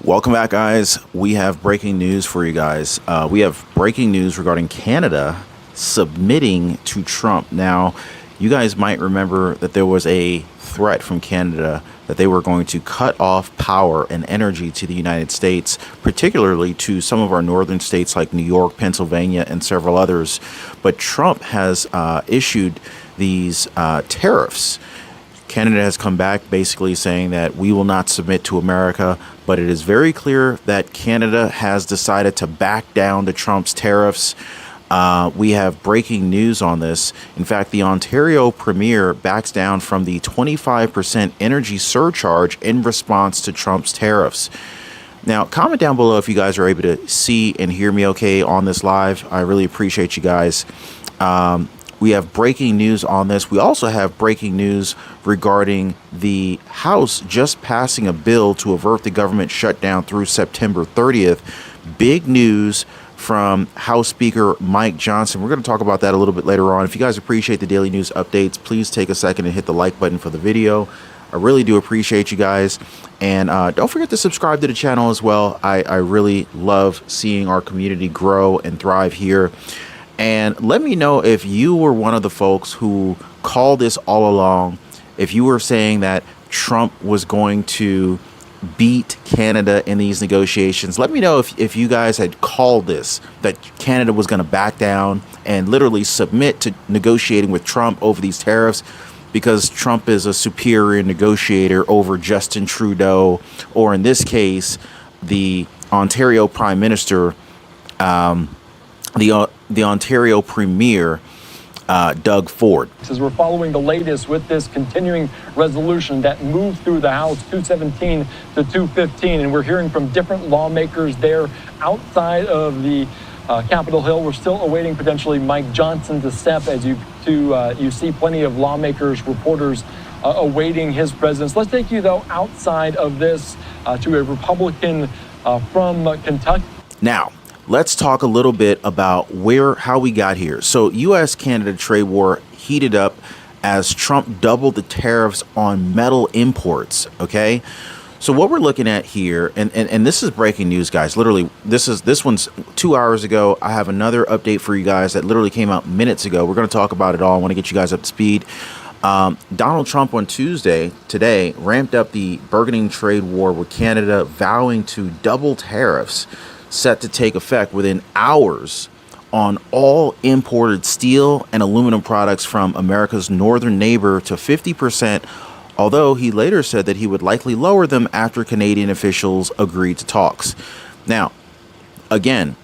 Welcome back, guys. We have breaking news for you guys. We have breaking news regarding Canada submitting to Trump. Now, you guys might remember that there was a threat from Canada that they were going to cut off power and energy to the United States, particularly to some of our northern states like New York, Pennsylvania, and several others. But Trump has issued these tariffs. Canada has come back basically saying that we will not submit to America, but it is very clear that Canada has decided to back down to Trump's tariffs. We have breaking news on this. In fact, the Ontario Premier backs down from the 25% energy surcharge in response to Trump's tariffs. Now, comment down below if you guys are able to see and hear me okay on this live. I really appreciate you guys. We have breaking news on this. We also have breaking news regarding the House just passing a bill to avert the government shutdown through September 30th. Big news from House Speaker Mike Johnson. We're going to talk about that a little bit later on. If you guys appreciate the daily news updates, please take a second and hit the like button for the video. I really do appreciate you guys. And don't forget to subscribe to the channel as well. I really love seeing our community grow and thrive here. And let me know if you were one of the folks who called this all along, if you were saying that Trump was going to beat Canada in these negotiations. Let me know if you guys had called this, that Canada was going to back down and literally submit to negotiating with Trump over these tariffs because Trump is a superior negotiator over Justin Trudeau, or in this case, the Ontario Prime Minister, the Ontario Premier, Doug Ford. As we're following the latest with this continuing resolution that moved through the House 217 to 215, and we're hearing from different lawmakers there outside of the Capitol Hill. We're still awaiting potentially Mike Johnson to step, as you see plenty of lawmakers, reporters awaiting his presence. Let's take you though outside of this to a Republican from Kentucky. Now, let's talk a little bit about how we got here. So U.S.-Canada trade war heated up as Trump doubled the tariffs on metal imports. Okay, so what we're looking at here, and this is breaking news, guys. Literally, this one's 2 hours ago. I have another update for you guys that literally came out minutes ago. We're going to talk about it all. I want to get you guys up to speed. Donald Trump on today ramped up the burgeoning trade war with Canada, vowing to double tariffs set to take effect within hours on all imported steel and aluminum products from America's northern neighbor to 50%, although he later said that he would likely lower them after Canadian officials agreed to talks. Now, again,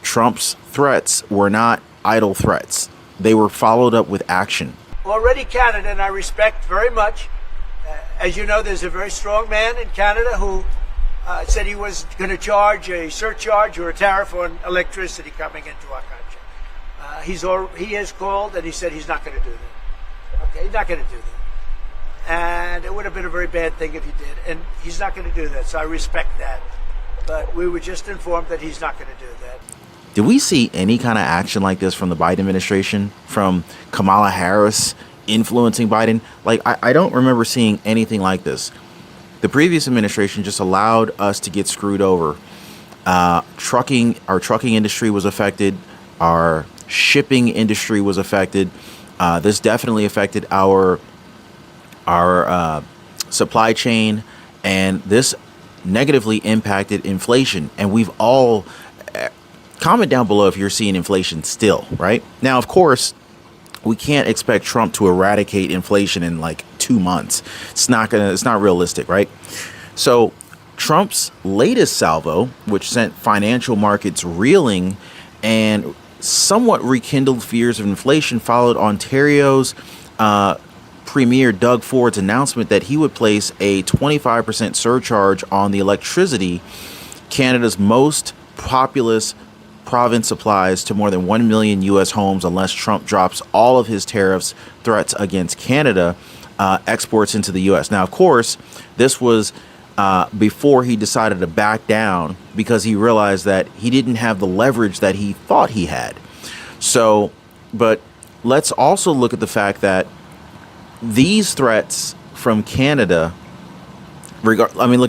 Trump's threats were not idle threats. They were followed up with action. Already Canada, and I respect very much, as you know, there's a very strong man in Canada who said he was going to charge a surcharge or a tariff on electricity coming into our country. He has called and he said he's not going to do that. Okay, he's not going to do that. And it would have been a very bad thing if he did. And he's not going to do that, so I respect that. But we were just informed that he's not going to do that. Did we see any kind of action like this from the Biden administration, from Kamala Harris influencing Biden? Like, I don't remember seeing anything like this. The previous administration just allowed us to get screwed over. Our trucking industry was affected. Our shipping industry was affected. This definitely affected our supply chain, and this negatively impacted inflation. And we've all comment down below if you're seeing inflation still, right? Now, of course, we can't expect Trump to eradicate inflation in like 2 months. It's not realistic, right? So Trump's latest salvo, which sent financial markets reeling and somewhat rekindled fears of inflation, followed Ontario's Premier Doug Ford's announcement that he would place a 25% surcharge on the electricity Canada's most populous province supplies to more than 1 million U.S. homes unless Trump drops all of his tariffs threats against Canada exports into the U.S. Now, of course, this was before he decided to back down because he realized that he didn't have the leverage that he thought he had. So, but let's also look at the fact that these threats from Canada, look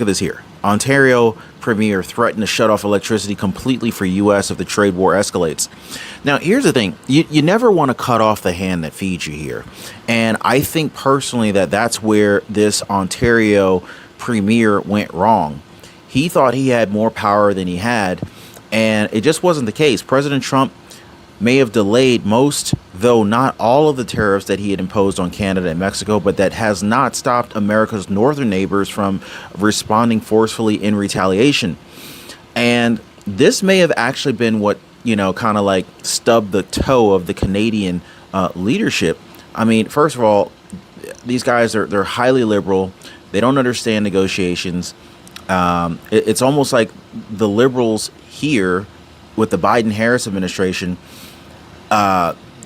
at this here. Ontario Premier threatened to shut off electricity completely for U.S. if the trade war escalates. Now, here's the thing. You never want to cut off the hand that feeds you here. And I think personally that that's where this Ontario Premier went wrong. He thought he had more power than he had, and it just wasn't the case. President Trump may have delayed most, though not all, of the tariffs that he had imposed on Canada and Mexico, but that has not stopped America's northern neighbors from responding forcefully in retaliation. And this may have actually been what, kind of like stubbed the toe of the Canadian leadership. I mean, first of all, these guys they're highly liberal. They don't understand negotiations. It's almost like the liberals here with the Biden-Harris administration,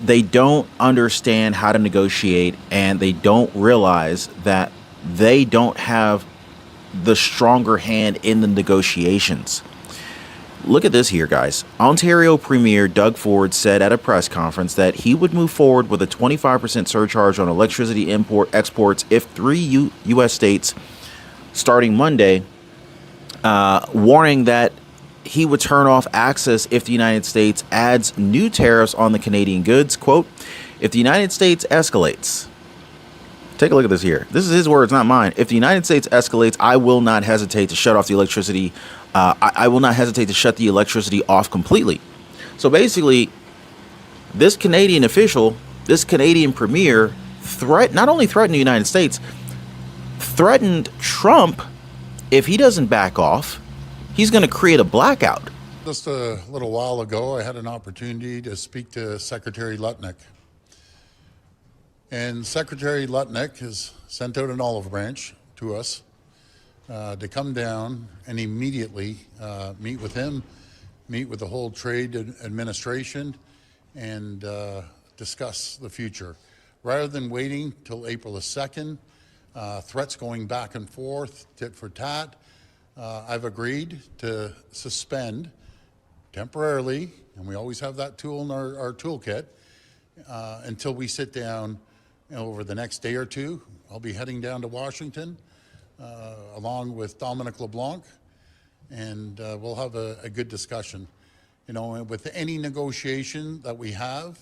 they don't understand how to negotiate, and they don't realize that they don't have the stronger hand in the negotiations. Look at this here, guys. Ontario Premier Doug Ford said at a press conference that he would move forward with a 25% surcharge on electricity exports if three U.S. states, starting Monday, warning that he would turn off access if the United States adds new tariffs on the Canadian goods. Quote, if the United States escalates, take a look at this here. This is his words, not mine. If the United States escalates, I will not hesitate to shut off the electricity. I will not hesitate to shut the electricity off completely. So basically, this Canadian official, this Canadian premier, not only threatened the United States, threatened Trump. If he doesn't back off, he's going to create a blackout. Just a little while ago, I had an opportunity to speak to Secretary Lutnick. And Secretary Lutnick has sent out an olive branch to us to come down and immediately meet with him, meet with the whole trade administration, and discuss the future. Rather than waiting till April the 2nd, threats going back and forth, tit for tat, I've agreed to suspend temporarily, and we always have that tool in our toolkit, until we sit down over the next day or two. I'll be heading down to Washington along with Dominic LeBlanc, and we'll have a good discussion. With any negotiation that we have,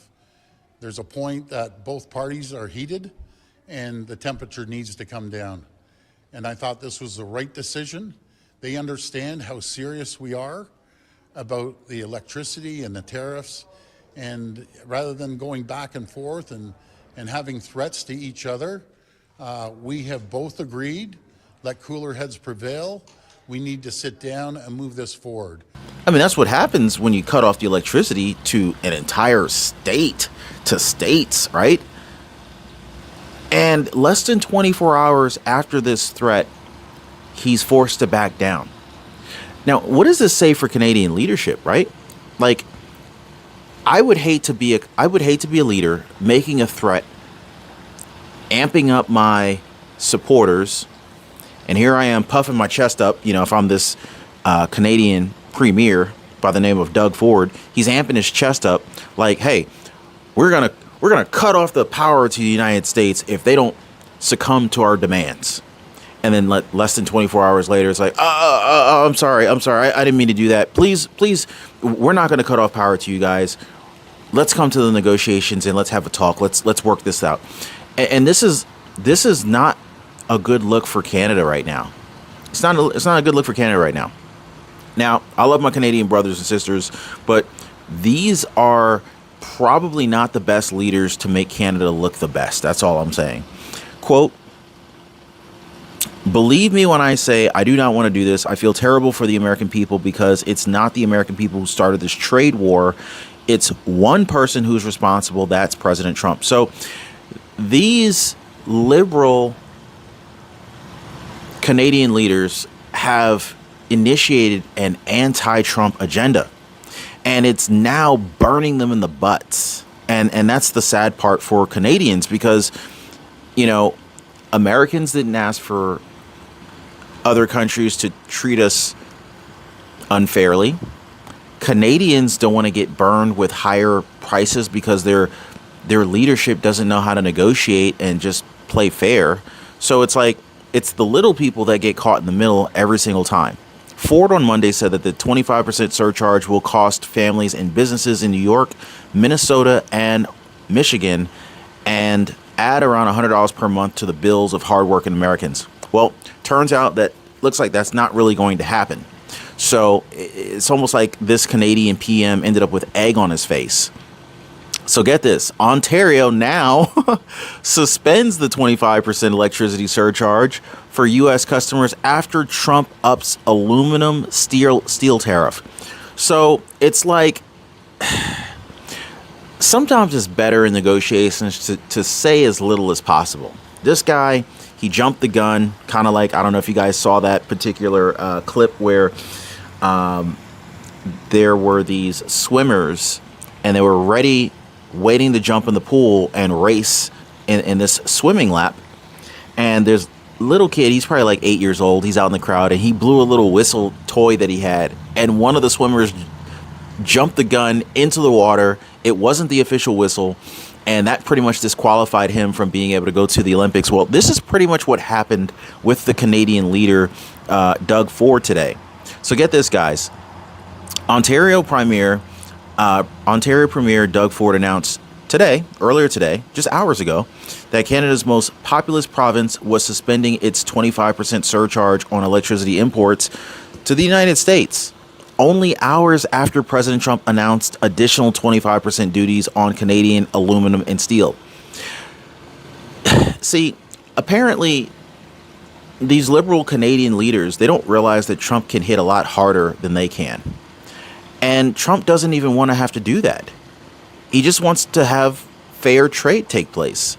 there's a point that both parties are heated and the temperature needs to come down. And I thought this was the right decision. They understand how serious we are about the electricity and the tariffs. And rather than going back and forth and having threats to each other, we have both agreed, let cooler heads prevail. We need to sit down and move this forward. I mean, that's what happens when you cut off the electricity to an entire state, to states, right? And less than 24 hours after this threat, he's forced to back down. Now, what does this say for Canadian leadership, right? Like, I would hate to be a leader making a threat, amping up my supporters, and here I am puffing my chest up. If I'm this Canadian premier by the name of Doug Ford, he's amping his chest up like, hey, we're gonna cut off the power to the United States if they don't succumb to our demands. And then less than 24 hours later, it's like, I'm sorry, I didn't mean to do that. Please, we're not going to cut off power to you guys. Let's come to the negotiations and let's have a talk. Let's work this out. And this is not a good look for Canada right now. It's not a good look for Canada right now. Now, I love my Canadian brothers and sisters, but these are probably not the best leaders to make Canada look the best. That's all I'm saying. Quote, believe me when I say I do not want to do this. I feel terrible for the American people because it's not the American people who started this trade war. It's one person who's responsible. That's President Trump. So these liberal Canadian leaders have initiated an anti-Trump agenda, and it's now burning them in the butts. And that's the sad part for Canadians because, Americans didn't ask for other countries to treat us unfairly. Canadians don't want to get burned with higher prices because their leadership doesn't know how to negotiate and just play fair. So it's like it's the little people that get caught in the middle every single time. Ford on Monday said that the 25% surcharge will cost families and businesses in New York, Minnesota, and Michigan, and add around $100 per month to the bills of hardworking Americans. Well, turns out that looks like that's not really going to happen. So it's almost like this Canadian PM ended up with egg on his face. So get this, Ontario now suspends the 25% electricity surcharge for U.S. customers after Trump ups aluminum steel tariff. So it's like, sometimes it's better in negotiations to say as little as possible. This guy, he jumped the gun, kind of like, I don't know if you guys saw that particular clip where there were these swimmers and they were ready, waiting to jump in the pool and race in this swimming lap. And there's a little kid, he's probably like 8 years old. He's out in the crowd and he blew a little whistle toy that he had. And one of the swimmers jumped the gun into the water. It wasn't the official whistle. And that pretty much disqualified him from being able to go to the Olympics. Well, this is pretty much what happened with the Canadian leader, Doug Ford, today. So get this, guys. Ontario Premier Doug Ford announced earlier today, just hours ago, that Canada's most populous province was suspending its 25% surcharge on electricity imports to the United States, only hours after President Trump announced additional 25% duties on Canadian aluminum and steel. See, apparently, these liberal Canadian leaders, they don't realize that Trump can hit a lot harder than they can. And Trump doesn't even want to have to do that. He just wants to have fair trade take place.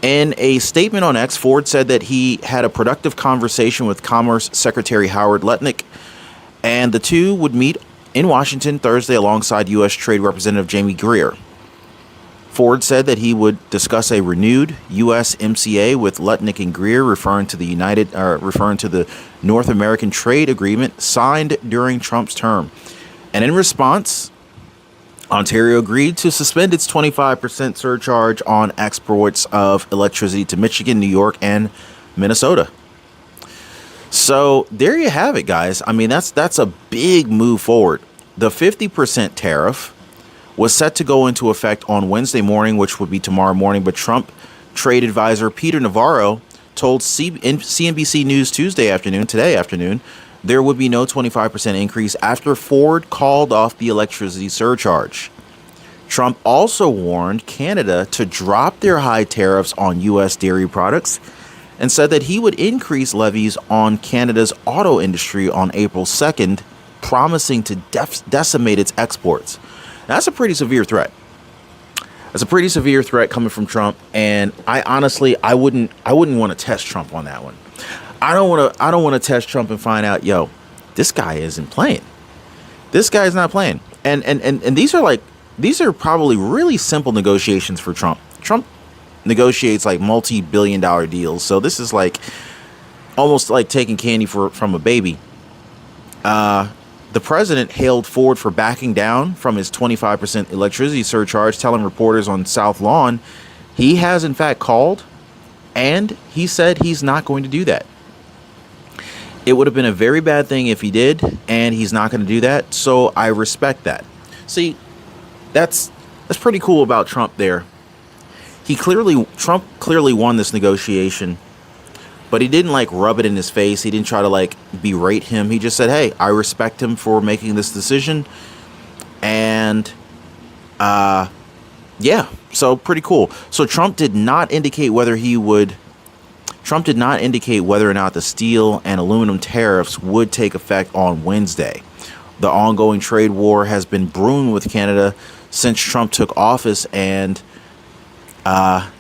In a statement on X, Ford said that he had a productive conversation with Commerce Secretary Howard Lutnick, and the two would meet in Washington Thursday alongside U.S. Trade Representative Jamie Greer. Ford said that he would discuss a renewed USMCA with Lutnick and Greer, referring to the North American Trade Agreement signed during Trump's term. And in response, Ontario agreed to suspend its 25% surcharge on exports of electricity to Michigan, New York, and Minnesota. So there you have it, guys. I mean, that's a big move forward. The 50% tariff was set to go into effect on Wednesday morning, which would be tomorrow morning, but Trump trade advisor Peter Navarro told CNBC News today afternoon, there would be no 25% increase after Ford called off the electricity surcharge. Trump also warned Canada to drop their high tariffs on U.S. dairy products and said that he would increase levies on Canada's auto industry on April 2nd, promising to decimate its exports. That's a pretty severe threat. That's a pretty severe threat coming from Trump, and I honestly wouldn't want to test Trump on that one. I don't want to test Trump and find out, this guy isn't playing. This guy's not playing. And these are probably really simple negotiations for Trump. Trump negotiates like multi-billion-dollar deals. So this is like almost like taking candy from a baby. The president hailed Ford for backing down from his 25% electricity surcharge, telling reporters on South Lawn he has in fact called, and he said he's not going to do that. It would have been a very bad thing if he did, and he's not going to do that. So I respect that. See, that's pretty cool about Trump there. Trump clearly won this negotiation, but he didn't like rub it in his face. He didn't try to like berate him. He just said, hey, I respect him for making this decision. And yeah, so pretty cool. So Trump did not indicate whether or not the steel and aluminum tariffs would take effect on Wednesday. The ongoing trade war has been brewing with Canada since Trump took office, and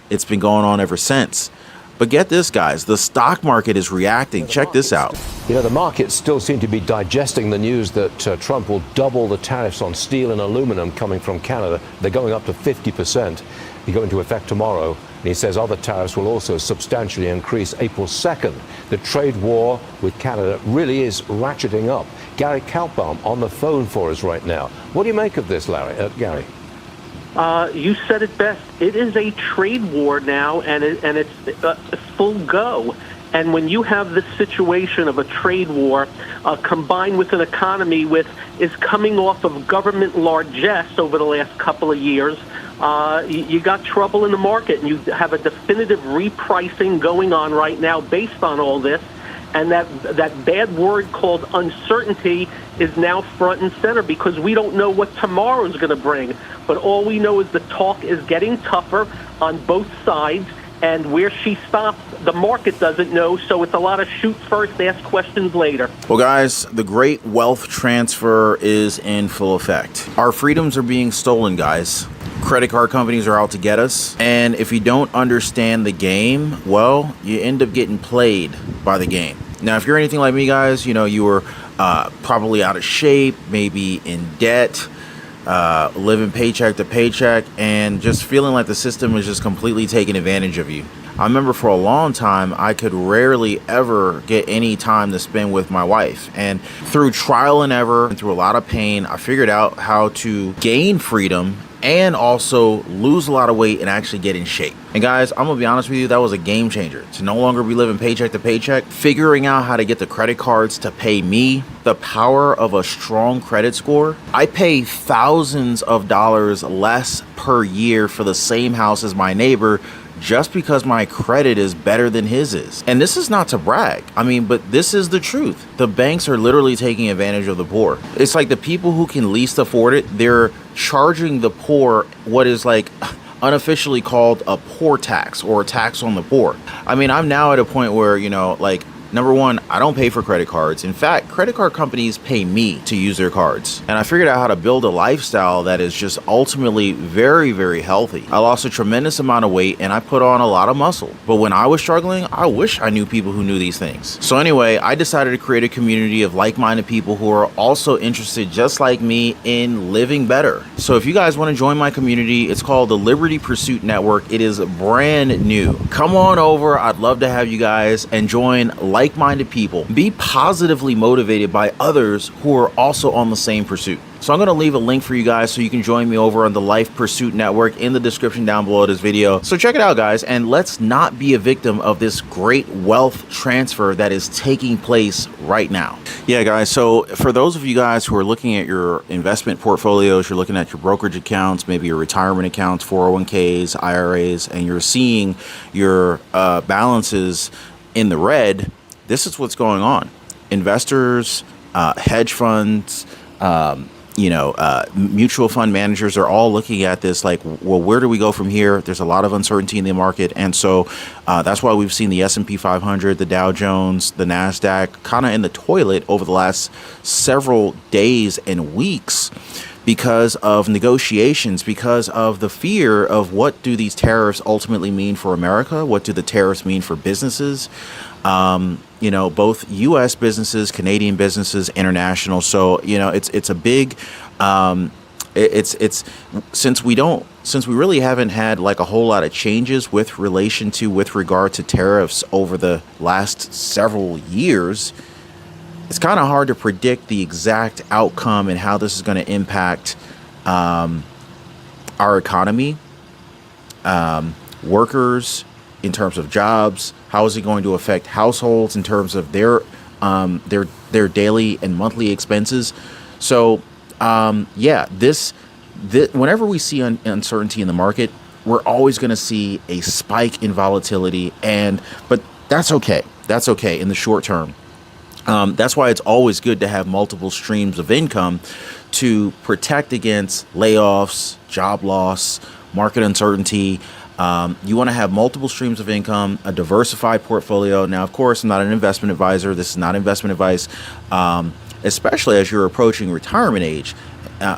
it's been going on ever since. But get this, guys, the stock market is reacting. Check this out. The markets still seem to be digesting the news that Trump will double the tariffs on steel and aluminum coming from Canada. They're going up to 50%. They go into effect tomorrow. And he says other tariffs will also substantially increase April 2nd. The trade war with Canada really is ratcheting up. Gary Kaltbaum on the phone for us right now. What do you make of this, Gary? You said it best. It is a trade war now, and it's full go. And when you have this situation of a trade war combined with an economy is coming off of government largesse over the last couple of years, you got trouble in the market, and you have a definitive repricing going on right now based on all this. And that bad word called uncertainty is now front and center because we don't know what tomorrow is going to bring. But all we know is the talk is getting tougher on both sides, and where she stops, the market doesn't know. So it's a lot of shoot first, ask questions later. Well, guys, the great wealth transfer is in full effect. Our freedoms are being stolen, guys. Credit card companies are out to get us. And if you don't understand the game, well, you end up getting played by the game. Now, if you're anything like me, guys, you know, you were probably out of shape, maybe in debt, living paycheck to paycheck, and just feeling like the system was just completely taking advantage of you. I remember for a long time, I could rarely ever get any time to spend with my wife. And through trial and error and through a lot of pain, I figured out how to gain freedom and also lose a lot of weight and actually get in shape. And guys, I'm gonna be honest with you, that was a game changer. To no longer be living paycheck to paycheck, figuring out how to get the credit cards to pay me, the power of a strong credit score. I pay thousands of dollars less per year for the same house as my neighbor just because my credit is better than his is. And this is not to brag. I mean, but this is the truth. The banks are literally taking advantage of the poor. It's like the people who can least afford it, they're charging the poor what is like unofficially called a poor tax or a tax on the poor. I mean, I'm now at a point where, you know, like, number one, I don't pay for credit cards. In fact, credit card companies pay me to use their cards. And I figured out how to build a lifestyle that is just ultimately very, very healthy. I lost a tremendous amount of weight and I put on a lot of muscle. But when I was struggling, I wish I knew people who knew these things. So anyway, I decided to create a community of like-minded people who are also interested, just like me, in living better. So if you guys want to join my community, it's called the Liberty Pursuit Network. It is brand new. Come on over. I'd love to have you guys and join like-minded people. Be positively motivated by others who are also on the same pursuit. So I'm going to leave a link for you guys so you can join me over on the Life Pursuit Network in the description down below this video. So check it out, guys, and let's not be a victim of this great wealth transfer that is taking place right now. Yeah, guys, so for those of you guys who are looking at your investment portfolios, you're looking at your brokerage accounts, maybe your retirement accounts, 401ks, IRAs, and you're seeing your balances in the red, this is what's going on. Investors, hedge funds, mutual fund managers are all looking at this like, well, where do we go from here? There's a lot of uncertainty in the market. And so that's why we've seen the S&P 500, the Dow Jones, the NASDAQ kind of in the toilet over the last several days and weeks because of negotiations, because of the fear of what do these tariffs ultimately mean for America? What do the tariffs mean for businesses? Both U.S. businesses, Canadian businesses, international. So, it's a big, since we really haven't had like a whole lot of changes with regard to tariffs over the last several years, it's kind of hard to predict the exact outcome and how this is going to impact, our economy, workers, in terms of jobs. How is it going to affect households in terms of their daily and monthly expenses? So, whenever we see uncertainty in the market, we're always going to see a spike in volatility, but that's okay. That's okay in the short term. That's why it's always good to have multiple streams of income to protect against layoffs, job loss, market uncertainty. You want to have multiple streams of income, a diversified portfolio. Now, of course, I'm not an investment advisor. This is not investment advice, especially as you're approaching retirement age.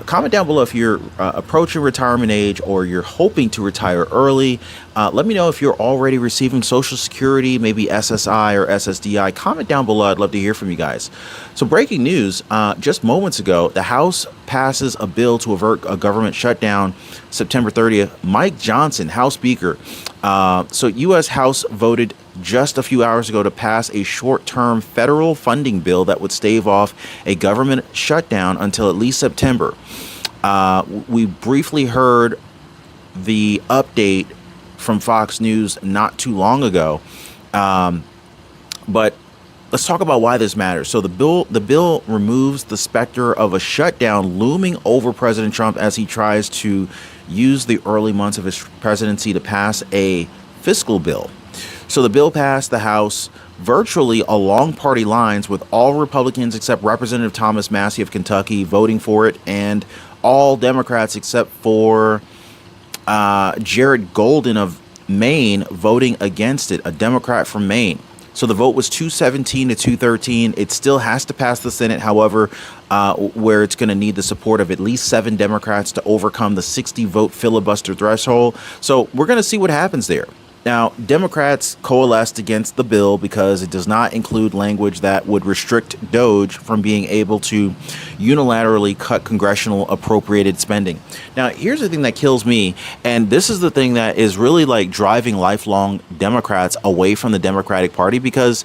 Comment down below if you're approaching retirement age or you're hoping to retire early. Let me know if you're already receiving Social Security, maybe SSI or SSDI. Comment down below. I'd love to hear from you guys. So breaking news, just moments ago, the House passes a bill to avert a government shutdown September 30th. Mike Johnson, House Speaker. So U.S. House voted just a few hours ago to pass a short-term federal funding bill that would stave off a government shutdown until at least September. We briefly heard the update from Fox News not too long ago. But let's talk about why this matters. So the bill removes the specter of a shutdown looming over President Trump as he tries to use the early months of his presidency to pass a fiscal bill. So the bill passed the House virtually along party lines, with all Republicans except Representative Thomas Massie of Kentucky voting for it, and all Democrats except for Jared Golden of Maine voting against it, a Democrat from Maine. So the vote was 217 to 213. It still has to pass the Senate, however, where it's going to need the support of at least 7 Democrats to overcome the 60-vote filibuster threshold. So we're going to see what happens there. Now, Democrats coalesced against the bill because it does not include language that would restrict DOJ from being able to unilaterally cut congressional appropriated spending. Now, here's the thing that kills me, and this is the thing that is really like driving lifelong Democrats away from the Democratic Party, because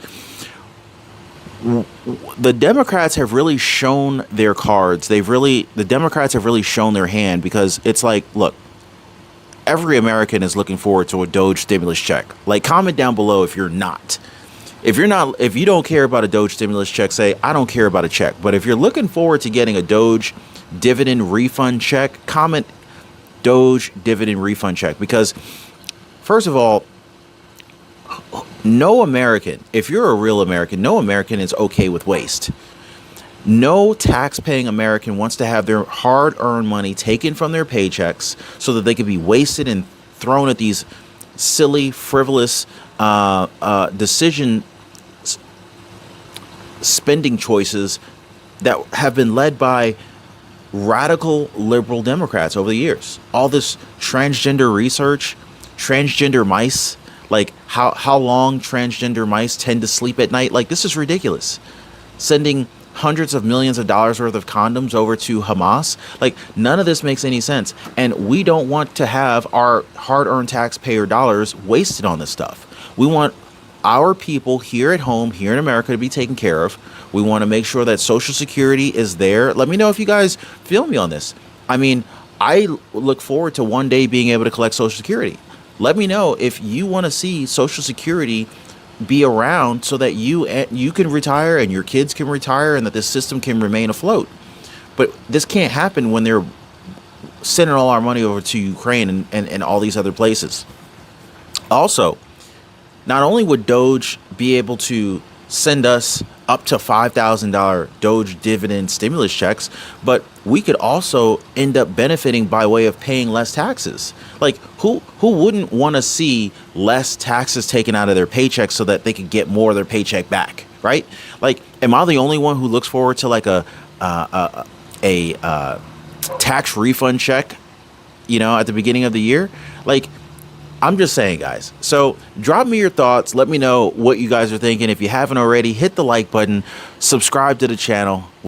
the Democrats have really shown their cards. The Democrats have really shown their hand, because it's like, look, every American is looking forward to a DOJ stimulus check. Like, comment down below if you're not. If you don't care about a DOJ stimulus check, say, I don't care about a check. But if you're looking forward to getting a DOJ dividend refund check, comment DOJ dividend refund check. Because, first of all, no American, if you're a real American, no American is okay with waste. No tax-paying American wants to have their hard-earned money taken from their paychecks so that they can be wasted and thrown at these silly, frivolous spending choices that have been led by radical liberal Democrats over the years. All this transgender research, transgender mice, like how long transgender mice tend to sleep at night. Like, this is ridiculous. Sending hundreds of millions of dollars worth of condoms over to Hamas. Like, none of this makes any sense. And we don't want to have our hard-earned taxpayer dollars wasted on this stuff. We want our people here at home, here in America, to be taken care of. We want to make sure that Social Security is there. Let me know if you guys feel me on this. I mean, I look forward to one day being able to collect Social Security. Let me know if you want to see Social Security be around so that you can retire and your kids can retire and that this system can remain afloat. But this can't happen when they're sending all our money over to Ukraine and all these other places. Also, not only would DOJ be able to send us up to $5,000 DOJ dividend stimulus checks, but we could also end up benefiting by way of paying less taxes. Like, who wouldn't want to see less taxes taken out of their paychecks so that they could get more of their paycheck back, right? Like, am I the only one who looks forward to like a tax refund check, at the beginning of the year? Like, I'm just saying, guys. So drop me your thoughts. Let me know what you guys are thinking. If you haven't already, hit the like button, subscribe to the channel.